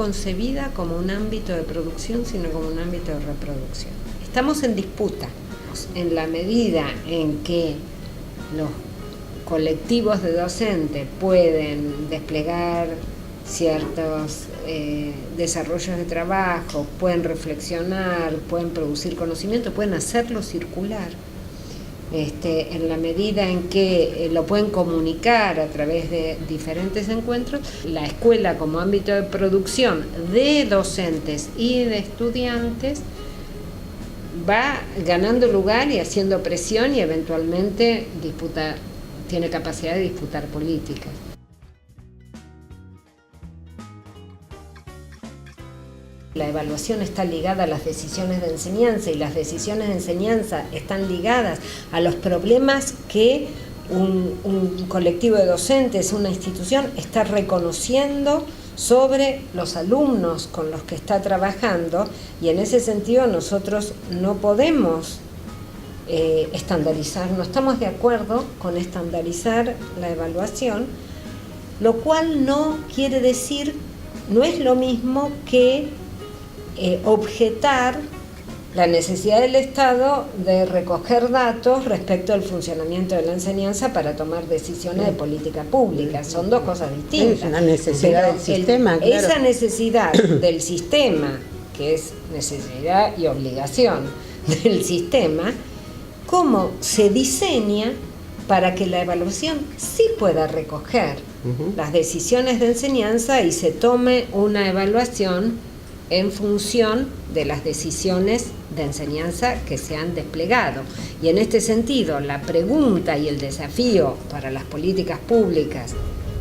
concebida como un ámbito de producción, sino como un ámbito de reproducción. Estamos en disputa. En la medida en que los colectivos de docentes pueden desplegar ciertos desarrollos de trabajo, pueden reflexionar, pueden producir conocimiento, pueden hacerlo circular. En la medida en que lo pueden comunicar a través de diferentes encuentros, la escuela como ámbito de producción de docentes y de estudiantes va ganando lugar y haciendo presión y eventualmente tiene capacidad de disputar políticas. La evaluación está ligada a las decisiones de enseñanza y las decisiones de enseñanza están ligadas a los problemas que un colectivo de docentes, una institución, está reconociendo sobre los alumnos con los que está trabajando, y en ese sentido nosotros no podemos estandarizar, no estamos de acuerdo con estandarizar la evaluación, lo cual no quiere decir, no es lo mismo que objetar la necesidad del Estado de recoger datos respecto al funcionamiento de la enseñanza para tomar decisiones de política pública. Son dos cosas distintas. Es una necesidad del sistema, claro. Esa necesidad del sistema, que es necesidad y obligación del sistema, ¿cómo se diseña para que la evaluación sí pueda recoger las decisiones de enseñanza y se tome una evaluación en función de las decisiones de enseñanza que se han desplegado? Y en este sentido, la pregunta y el desafío para las políticas públicas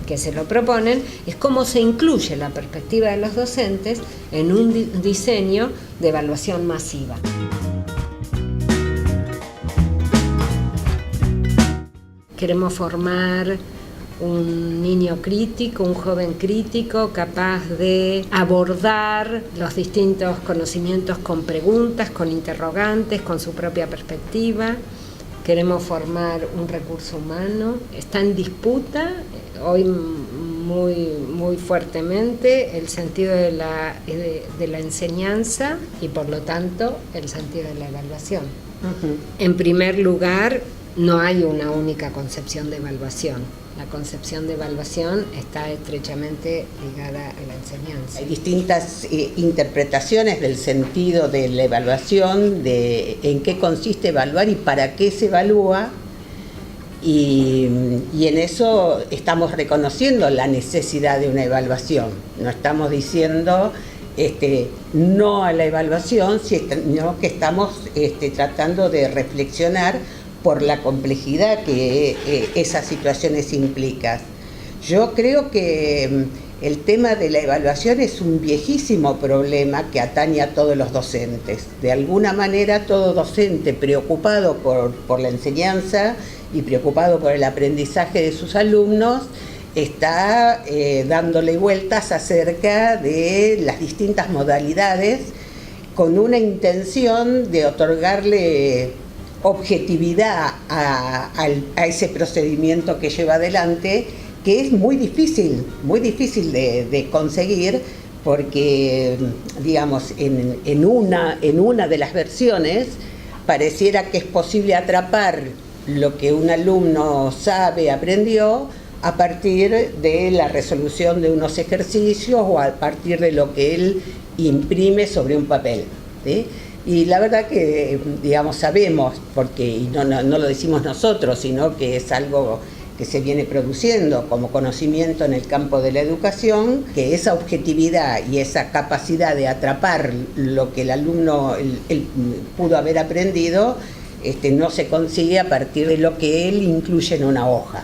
que se lo proponen es cómo se incluye la perspectiva de los docentes en un diseño de evaluación masiva. Queremos formar un niño crítico, un joven crítico capaz de abordar los distintos conocimientos con preguntas, con interrogantes, con su propia perspectiva. Queremos formar un recurso humano. Está en disputa hoy muy fuertemente el sentido de la enseñanza y por lo tanto el sentido de la evaluación. En primer lugar, no hay una única concepción de evaluación. La concepción de evaluación está estrechamente ligada a la enseñanza. Hay distintas interpretaciones del sentido de la evaluación, de en qué consiste evaluar y para qué se evalúa, y en eso estamos reconociendo la necesidad de una evaluación. No estamos diciendo no a la evaluación, sino que estamos tratando de reflexionar por la complejidad que esas situaciones implican. Yo creo que el tema de la evaluación es un viejísimo problema que atañe a todos los docentes. De alguna manera, todo docente preocupado por la enseñanza y preocupado por el aprendizaje de sus alumnos está dándole vueltas acerca de las distintas modalidades con una intención de otorgarle objetividad a ese procedimiento que lleva adelante, que es muy difícil de conseguir, porque, digamos, en una de las versiones pareciera que es posible atrapar lo que un alumno sabe, aprendió, a partir de la resolución de unos ejercicios o a partir de lo que él imprime sobre un papel, ¿sí? Y la verdad que, digamos, sabemos, y no lo decimos nosotros, sino que es algo que se viene produciendo como conocimiento en el campo de la educación, que esa objetividad y esa capacidad de atrapar lo que el alumno él pudo haber aprendido, no se consigue a partir de lo que él incluye en una hoja.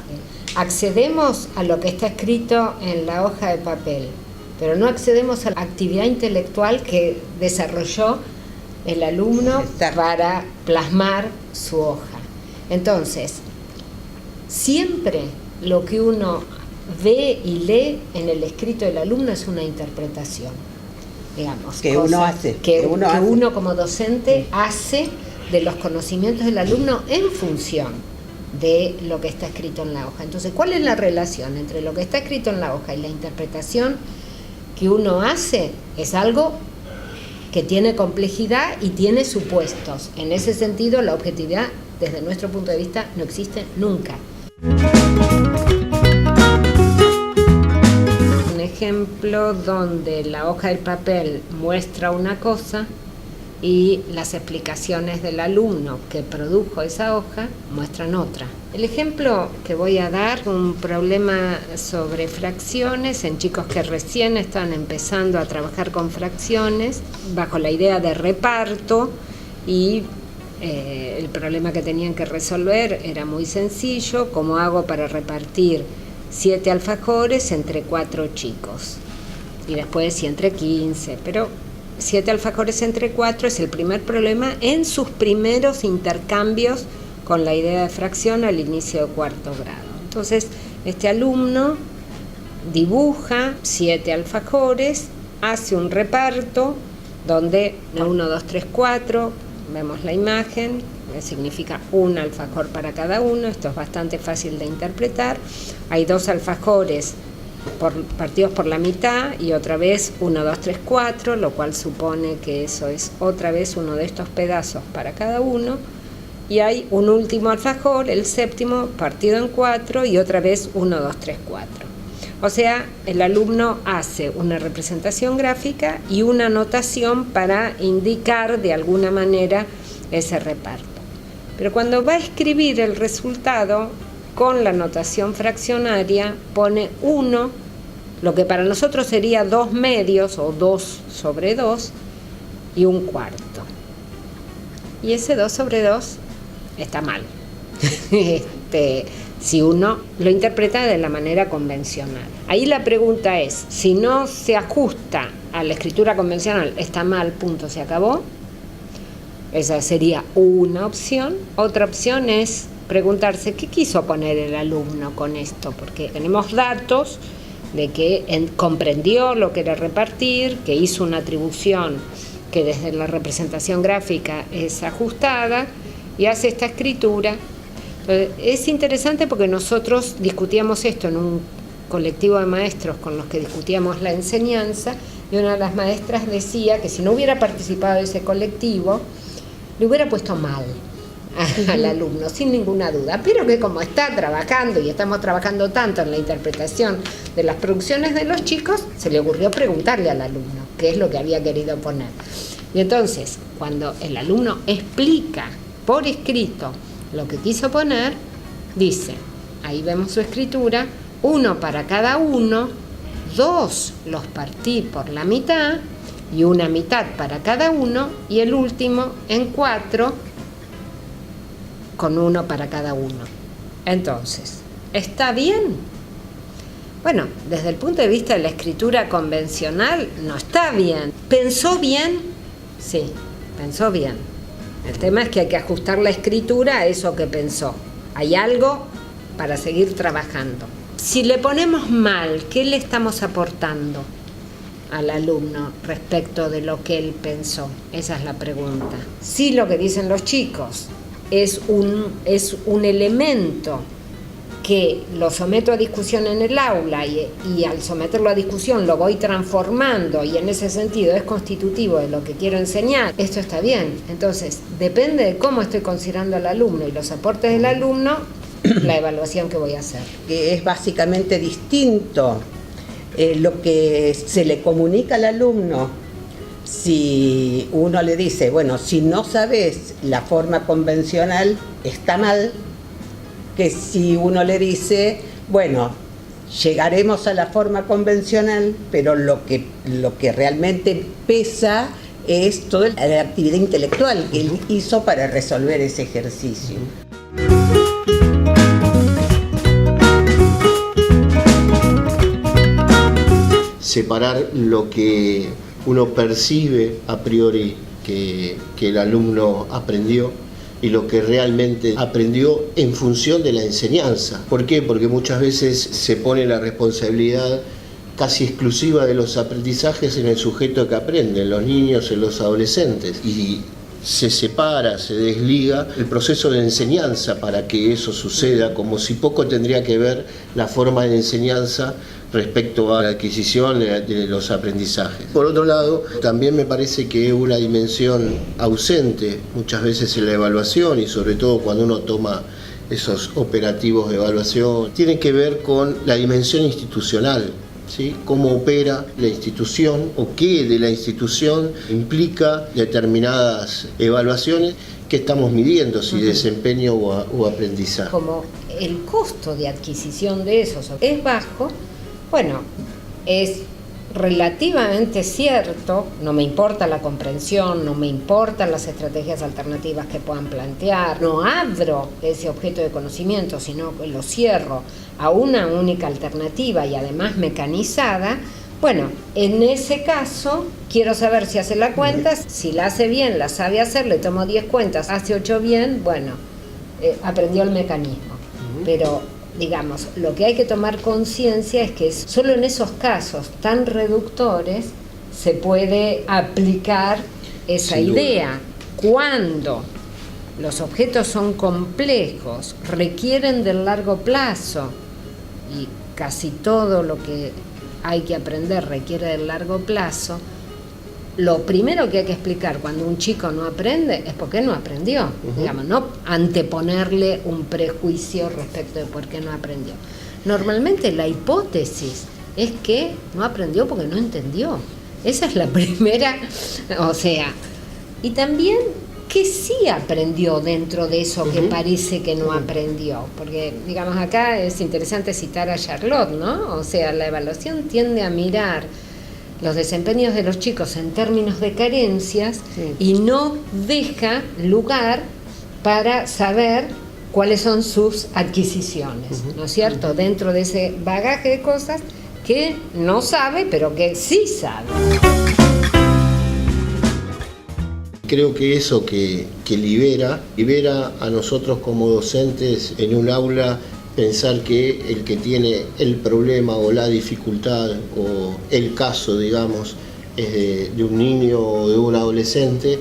Accedemos a lo que está escrito en la hoja de papel, pero no accedemos a la actividad intelectual que desarrolló el alumno para plasmar su hoja. Entonces, siempre lo que uno ve y lee en el escrito del alumno es una interpretación, digamos, que uno hace, que uno como docente hace de los conocimientos del alumno en función de lo que está escrito en la hoja. Entonces, ¿cuál es la relación entre lo que está escrito en la hoja y la interpretación que uno hace es algo que tiene complejidad y tiene supuestos. En ese sentido, la objetividad, desde nuestro punto de vista, no existe nunca. Un ejemplo donde la hoja del papel muestra una cosa y las explicaciones del alumno que produjo esa hoja muestran otra. El ejemplo que voy a dar, un problema sobre fracciones en chicos que recién están empezando a trabajar con fracciones bajo la idea de reparto, y el problema que tenían que resolver era muy sencillo: ¿cómo hago para repartir 7 alfajores entre 4 chicos? Y después si entre 15, pero 7 alfajores entre 4 es el primer problema en sus primeros intercambios con la idea de fracción al inicio de cuarto grado. Entonces, este alumno dibuja 7 alfajores, hace un reparto donde 1, 2, 3, 4, vemos la imagen, que significa un alfajor para cada uno. Esto es bastante fácil de interpretar. Hay 2 alfajores partidos por la mitad y otra vez 1, 2, 3, 4, lo cual supone que eso es otra vez uno de estos pedazos para cada uno. Y hay un último alfajor, el séptimo, partido en 4 y otra vez 1, 2, 3, 4. O sea, el alumno hace una representación gráfica y una anotación para indicar de alguna manera ese reparto. Pero cuando va a escribir el resultado, con la notación fraccionaria pone 1, lo que para nosotros sería 2 medios o 2 sobre 2 y 1/4. Y ese 2 sobre 2 está mal. Si uno lo interpreta de la manera convencional. Ahí la pregunta es, si no se ajusta a la escritura convencional, está mal, punto, se acabó. Esa sería una opción. Otra opción es preguntarse qué quiso poner el alumno con esto, porque tenemos datos de que comprendió lo que era repartir, que hizo una atribución que desde la representación gráfica es ajustada y hace esta escritura. Entonces, es interesante porque nosotros discutíamos esto en un colectivo de maestros con los que discutíamos la enseñanza, y una de las maestras decía que si no hubiera participado de ese colectivo, le hubiera puesto mal al alumno, sin ninguna duda, pero que como está trabajando y estamos trabajando tanto en la interpretación de las producciones de los chicos, se le ocurrió preguntarle al alumno qué es lo que había querido poner. Y entonces, cuando el alumno explica por escrito lo que quiso poner, dice, ahí vemos su escritura, 1 para cada uno, 2 los partí por la mitad y una mitad para cada uno, y el último en 4 con 1 para cada uno. Entonces, ¿está bien? Bueno, desde el punto de vista de la escritura convencional, no está bien. ¿Pensó bien? Sí, pensó bien. El tema es que hay que ajustar la escritura a eso que pensó. Hay algo para seguir trabajando. Si le ponemos mal, ¿qué le estamos aportando al alumno respecto de lo que él pensó? Esa es la pregunta. Si lo que dicen los chicos es un elemento que lo someto a discusión en el aula y al someterlo a discusión lo voy transformando y en ese sentido es constitutivo de lo que quiero enseñar, esto está bien. Entonces, depende de cómo estoy considerando al alumno y los aportes del alumno, la evaluación que voy a hacer. Que es básicamente distinto lo que se le comunica al alumno. Si uno le dice, bueno, si no sabes la forma convencional, está mal, que si uno le dice, bueno, llegaremos a la forma convencional, pero lo que realmente pesa es toda la actividad intelectual que él hizo para resolver ese ejercicio. Separar lo que uno percibe a priori que el alumno aprendió y lo que realmente aprendió en función de la enseñanza. ¿Por qué? Porque muchas veces se pone la responsabilidad casi exclusiva de los aprendizajes en el sujeto que aprende, en los niños, en los adolescentes, y se separa, se desliga el proceso de enseñanza para que eso suceda, como si poco tendría que ver la forma de enseñanza respecto a la adquisición de los aprendizajes. Por otro lado, también me parece que una dimensión ausente muchas veces en la evaluación, y sobre todo cuando uno toma esos operativos de evaluación, tiene que ver con la dimensión institucional, ¿sí? Cómo opera la institución o qué de la institución implica determinadas evaluaciones que estamos midiendo, si desempeño o aprendizaje. Como el costo de adquisición de esos es bajo, bueno, es relativamente cierto, no me importa la comprensión, no me importan las estrategias alternativas que puedan plantear, no abro ese objeto de conocimiento, sino que lo cierro a una única alternativa y además mecanizada. Bueno, en ese caso quiero saber si hace la cuenta, si la hace bien, la sabe hacer, le tomo 10 cuentas, hace 8 bien, bueno, aprendió el mecanismo. Pero digamos, lo que hay que tomar conciencia es que solo en esos casos tan reductores se puede aplicar esa idea. Cuando los objetos son complejos, requieren del largo plazo, y casi todo lo que hay que aprender requiere del largo plazo, lo primero que hay que explicar cuando un chico no aprende es por qué no aprendió, digamos, no anteponerle un prejuicio respecto de por qué no aprendió. Normalmente la hipótesis es que no aprendió porque no entendió. Esa es la primera, o sea, y también que sí aprendió dentro de eso que parece que no aprendió, porque digamos acá es interesante citar a Charlotte, ¿no? O sea, la evaluación tiende a mirar los desempeños de los chicos en términos de carencias y no deja lugar para saber cuáles son sus adquisiciones, ¿no es cierto? Dentro de ese bagaje de cosas que no sabe, pero que sí sabe. Creo que eso que libera a nosotros como docentes en un aula, pensar que el que tiene el problema o la dificultad o el caso, digamos, es de un niño o de un adolescente,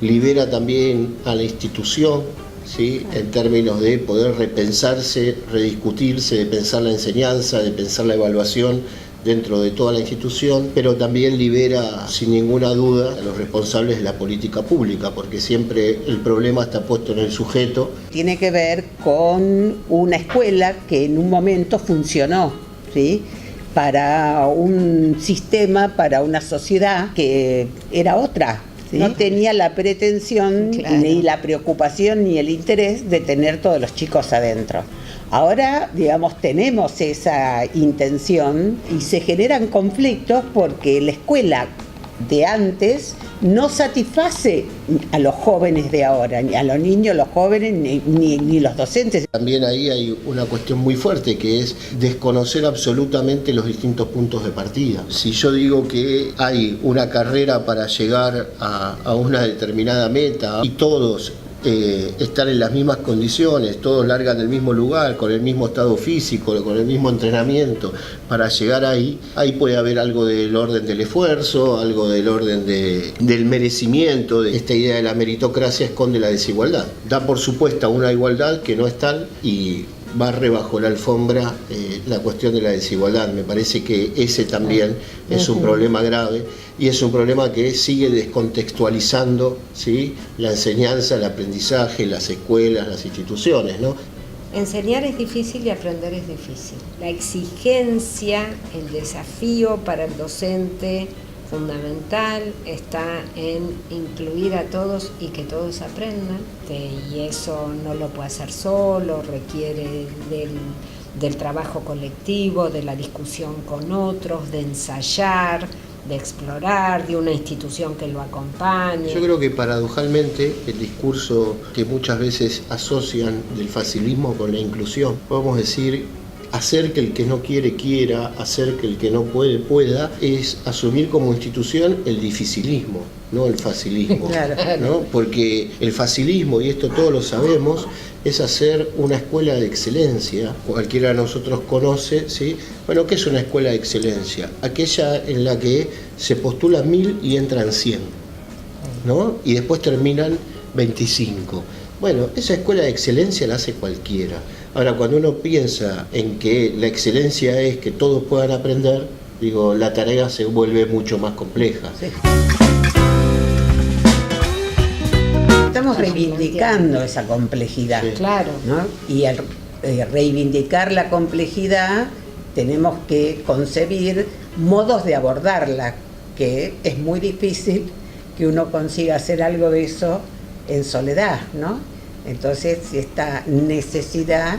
libera también a la institución, ¿sí? En términos de poder repensarse, rediscutirse, de pensar la enseñanza, de pensar la evaluación dentro de toda la institución, pero también libera sin ninguna duda a los responsables de la política pública, porque siempre el problema está puesto en el sujeto. Tiene que ver con una escuela que en un momento funcionó, ¿sí? Para un sistema, para una sociedad que era otra. ¿Sí? No tenía la pretensión, ni la preocupación, ni el interés de tener todos los chicos adentro. Ahora, digamos, tenemos esa intención y se generan conflictos porque la escuela de antes no satisface a los jóvenes de ahora, ni a los niños, los jóvenes, ni los docentes. También ahí hay una cuestión muy fuerte que es desconocer absolutamente los distintos puntos de partida. Si yo digo que hay una carrera para llegar a una determinada meta y todos están en las mismas condiciones, todos largan del mismo lugar, con el mismo estado físico, con el mismo entrenamiento, para llegar ahí puede haber algo del orden del esfuerzo, algo del orden del merecimiento. Esta idea de la meritocracia esconde la desigualdad. Da por supuesta una igualdad que no es tal y barre bajo la alfombra la cuestión de la desigualdad. Me parece que ese también es un problema grave y es un problema que sigue descontextualizando, ¿sí?, la enseñanza, el aprendizaje, las escuelas, las instituciones, ¿no? Enseñar es difícil y aprender es difícil. La exigencia, el desafío para el docente fundamental está en incluir a todos y que todos aprendan, y eso no lo puede hacer solo, requiere del trabajo colectivo, de la discusión con otros, de ensayar, de explorar, de una institución que lo acompañe. Yo creo que paradojalmente el discurso que muchas veces asocian del facilismo con la inclusión, podemos decir, hacer que el que no quiere quiera, hacer que el que no puede pueda, es asumir como institución el dificilismo, no el facilismo. Claro. ¿No? Porque el facilismo, y esto todos lo sabemos, es hacer una escuela de excelencia. Cualquiera de nosotros conoce, ¿sí? Bueno, ¿qué es una escuela de excelencia? Aquella en la que se postulan 1000 y entran 100, ¿no? Y después terminan 25. Bueno, esa escuela de excelencia la hace cualquiera. Ahora, cuando uno piensa en que la excelencia es que todos puedan aprender, digo, la tarea se vuelve mucho más compleja. Sí. Estamos reivindicando esa complejidad, Sí. Claro. ¿no? Y al reivindicar la complejidad tenemos que concebir modos de abordarla, que es muy difícil que uno consiga hacer algo de eso en soledad, ¿no? Entonces, esta necesidad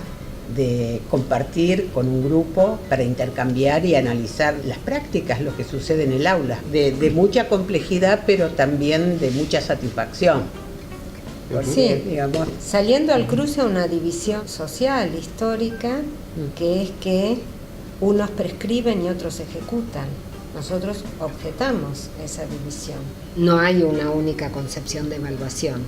de compartir con un grupo para intercambiar y analizar las prácticas, lo que sucede en el aula, de mucha complejidad, pero también de mucha satisfacción. Porque, Sí. digamos, Saliendo al cruce a una división social, histórica, que es que unos prescriben y otros ejecutan. Nosotros objetamos esa división. No hay una única concepción de evaluación.